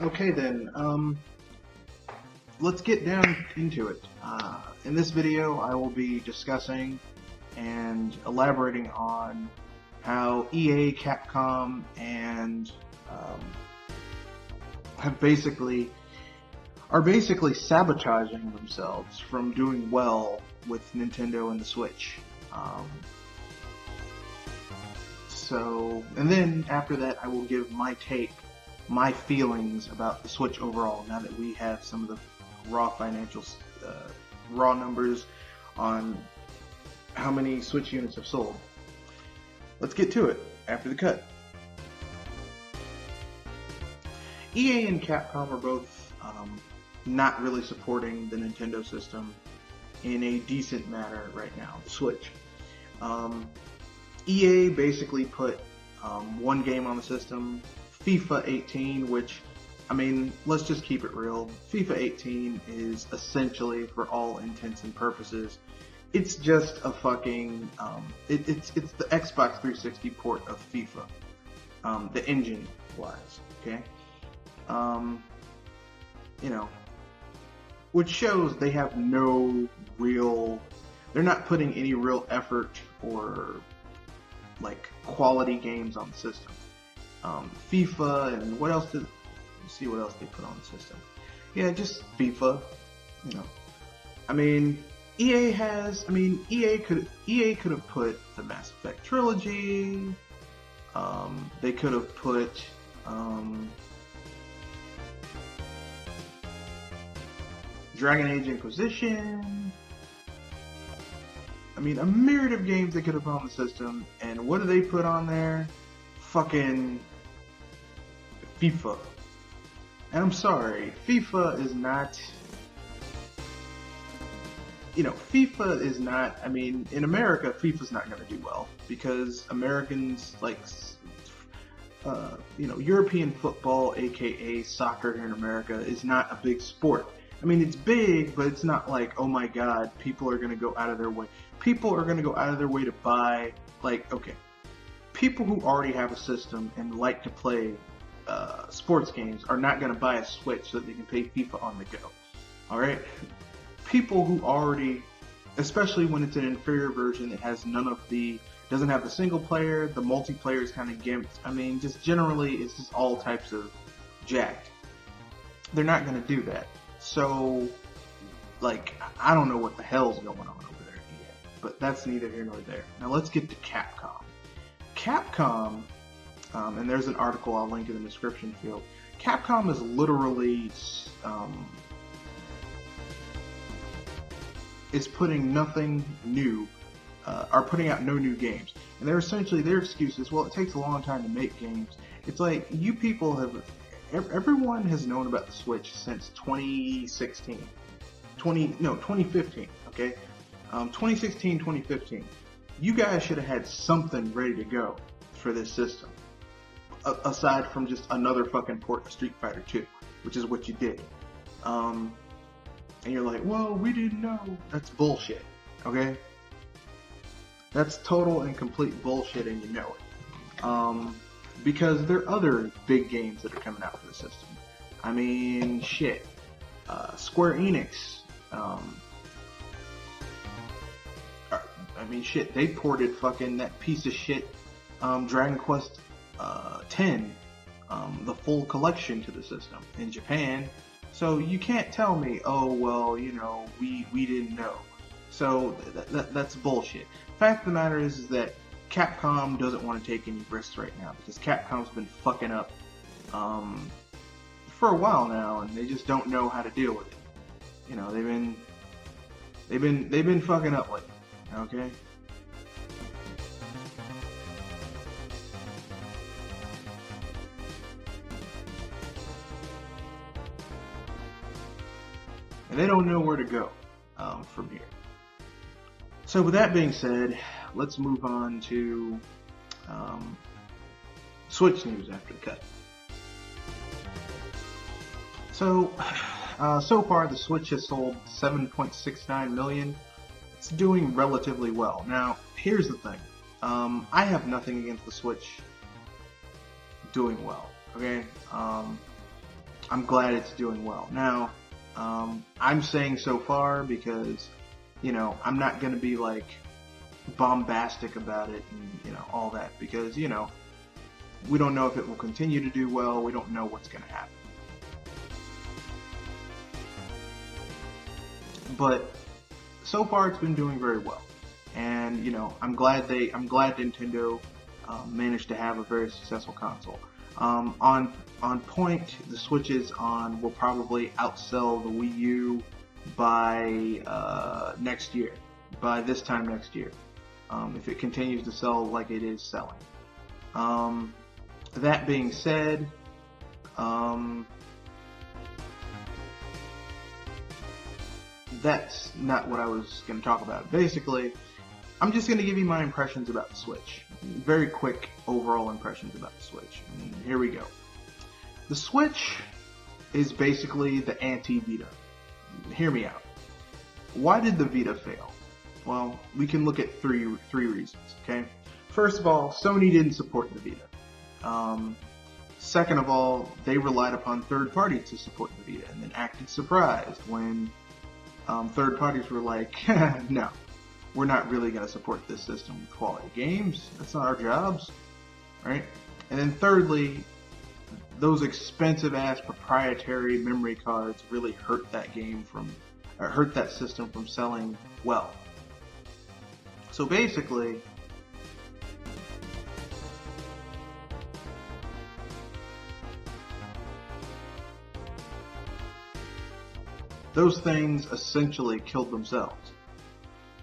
Okay then, let's get down into it. In this video, I will be discussing and elaborating on how EA, Capcom, and are basically sabotaging themselves from doing well with Nintendo and the Switch. And then after that, I will give my take, my feelings about the Switch overall. Now that we have some of the raw financials, raw numbers on how many Switch units have sold. Let's get to it after the cut. EA and Capcom are both not really supporting the Nintendo system in a decent manner right now, the Switch. EA basically put one game on the system, FIFA 18, which, I mean, let's just keep it real. FIFA 18 is essentially, for all intents and purposes, it's just a fucking, it's the Xbox 360 port of FIFA, the engine-wise, okay? You know, which shows they have no real, they're not putting any real effort or like quality games on the system. FIFA and what else let's see what else they put on the system. Yeah, just FIFA, you know. I mean, EA could have put the Mass Effect trilogy. They could have put Dragon Age Inquisition. I mean, a myriad of games they could have put on the system, and what do they put on there? Fucking FIFA. And I'm sorry, FIFA is not, you know, FIFA is not, I mean, in America, FIFA's not going to do well, because Americans, like, you know, European football, aka soccer here in America, is not a big sport. I mean, it's big, but it's not like, oh my god, people are going to go out of their way. People are going to go out of their way to buy, like, okay, people who already have a system and like to play sports games are not going to buy a Switch so that they can play FIFA on the go. Alright? People who already, especially when it's an inferior version that has none of the, doesn't have the single player, the multiplayer is kind of gimped. I mean, just generally, it's just all types of jacked. They're not going to do that. So, like, I don't know what the hell's going on over there yet, but that's neither here nor there. Now let's get to Capcom. Capcom, and there's an article I'll link in the description field. Capcom is literally is putting nothing new, are putting out no new games, and they're essentially, their excuse is, well, it takes a long time to make games. It's like, you people have, everyone has known about the Switch since 2015, okay? 2016, 2015. You guys should have had something ready to go for this system. Aside from just another fucking port of Street Fighter 2, which is what you did. And you're like, well, we didn't know. That's bullshit, okay? That's total and complete bullshit, and you know it. Because there are other big games that are coming out for the system. I mean, shit. Square Enix. Shit. They ported fucking that piece of shit Dragon Quest 10, the full collection, to the system in Japan. So you can't tell me, oh well, you know, we didn't know. So that's bullshit. Fact of the matter is that Capcom doesn't want to take any risks right now, because Capcom's been fucking up for a while now, and they just don't know how to deal with it. You know, they've been fucking up lately. Okay. And they don't know where to go from here. So with that being said, let's move on to Switch news after the cut. So far the Switch has sold 7.69 million. It's doing relatively well. Now, here's the thing. I have nothing against the Switch doing well, okay? I'm glad it's doing well. Now, I'm saying so far because, you know, I'm not going to be like bombastic about it and, you know, all that because, you know, we don't know if it will continue to do well. We don't know what's going to happen. But so far it's been doing very well. And, you know, I'm glad Nintendo managed to have a very successful console. On point, the Switches will probably outsell the Wii U by next year, by this time next year, if it continues to sell like it is selling. That being said, that's not what I was going to talk about. Basically, I'm just going to give you my impressions about the Switch. Very quick overall impressions about the Switch. And here we go. The Switch is basically the anti-Vita. Hear me out. Why did the Vita fail? Well, we can look at three reasons, okay? First of all, Sony didn't support the Vita. Second of all, they relied upon third parties to support the Vita and then acted surprised when third parties were like, no, we're not really going to support this system with quality games. That's not our jobs, right? And then thirdly, those expensive ass proprietary memory cards really hurt that system from selling well. So basically, those things essentially killed themselves.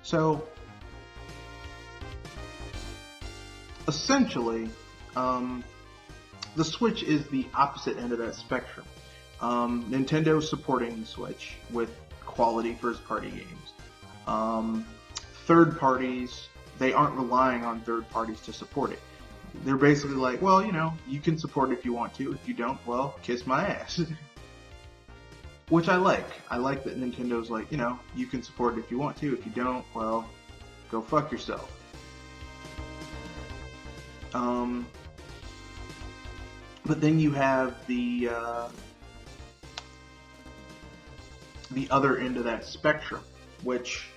So, essentially, the Switch is the opposite end of that spectrum. Nintendo's supporting the Switch with quality first-party games. Third parties, they aren't relying on third parties to support it. They're basically like, well, you know, you can support it if you want to. If you don't, well, kiss my ass. Which I like. I like that Nintendo's like, you know, you can support it if you want to. If you don't, well, go fuck yourself. But then you have the other end of that spectrum, which,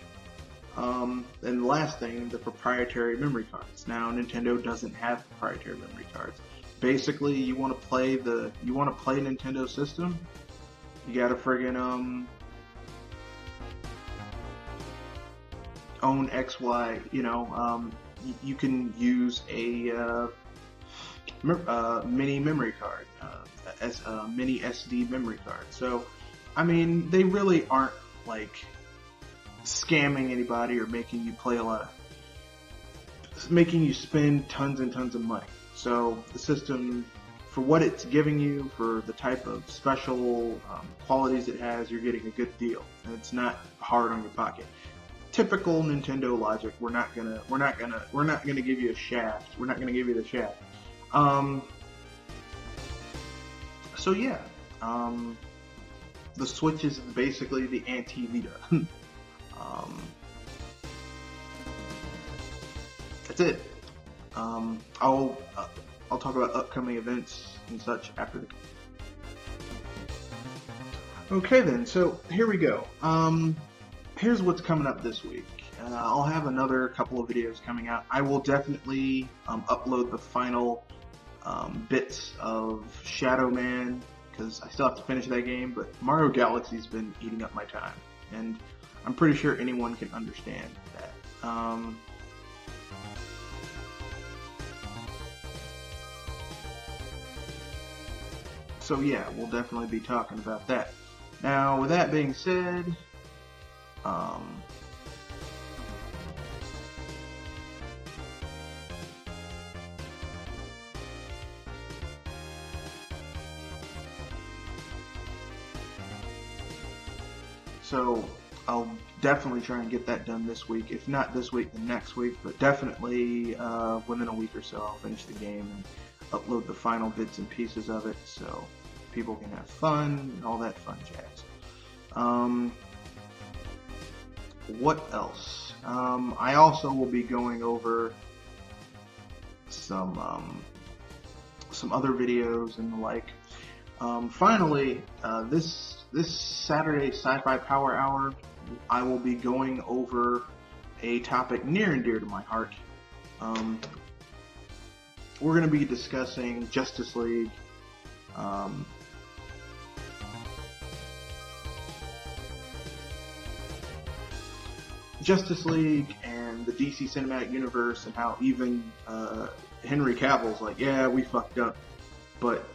and the last thing, the proprietary memory cards. Now, Nintendo doesn't have proprietary memory cards. Basically, you want to play Nintendo system, you gotta friggin' own XY. You know, you can use a mini memory card, as a mini SD memory card. So, I mean, they really aren't like scamming anybody or making you spend tons and tons of money. So the system, for what it's giving you, for the type of special qualities it has, you're getting a good deal, and it's not hard on your pocket. Typical Nintendo logic. We're not gonna give you a shaft. We're not gonna give you the shaft. So yeah, the Switch is basically the anti-Vita. That's it. I'll talk about upcoming events and such after the. Okay then, so here we go. Here's what's coming up this week. I'll have another couple of videos coming out. I will definitely upload the final bits of Shadow Man, because I still have to finish that game, but Mario Galaxy's been eating up my time, and I'm pretty sure anyone can understand that. So yeah, we'll definitely be talking about that. Now, with that being said, so I'll definitely try and get that done this week. If not this week, then next week, but definitely within a week or so I'll finish the game and upload the final bits and pieces of it so people can have fun and all that fun jazz. What else? I also will be going over some other videos and the like. Finally, this Saturday Sci-Fi Power Hour, I will be going over a topic near and dear to my heart. We're going to be discussing Justice League. Justice League and the DC Cinematic Universe, and how even Henry Cavill's like, yeah, we fucked up, but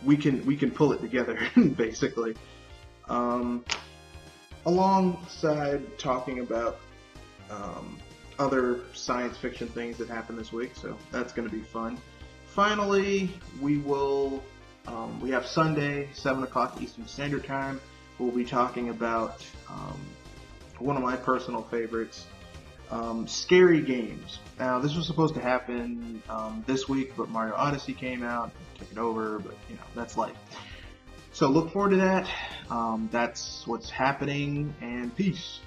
we can pull it together, basically. Alongside talking about other science fiction things that happened this week, so that's going to be fun. Finally, we have Sunday, 7 o'clock Eastern Standard Time. We'll be talking about one of my personal favorites, scary games. Now, this was supposed to happen this week, but Mario Odyssey came out, took it over, but that's life. So look forward to that. That's what's happening, and peace.